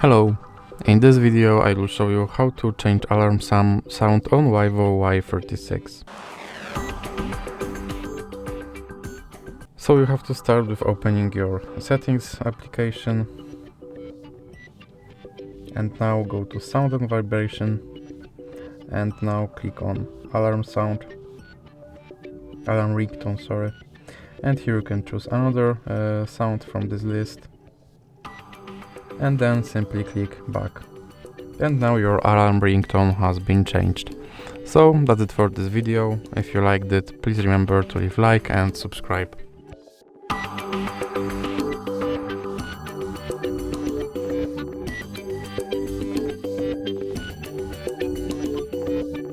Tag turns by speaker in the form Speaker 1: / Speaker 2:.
Speaker 1: Hello, in this video I will show you how to change alarm sound on VIVO Y36. So you have to start with opening your settings application and now go to sound and vibration and now click on alarm ringtone, sorry, and here you can choose another sound from this list and then simply click back. And now your alarm ringtone has been changed. So that's it for this video. If you liked it, please remember to leave a like and subscribe.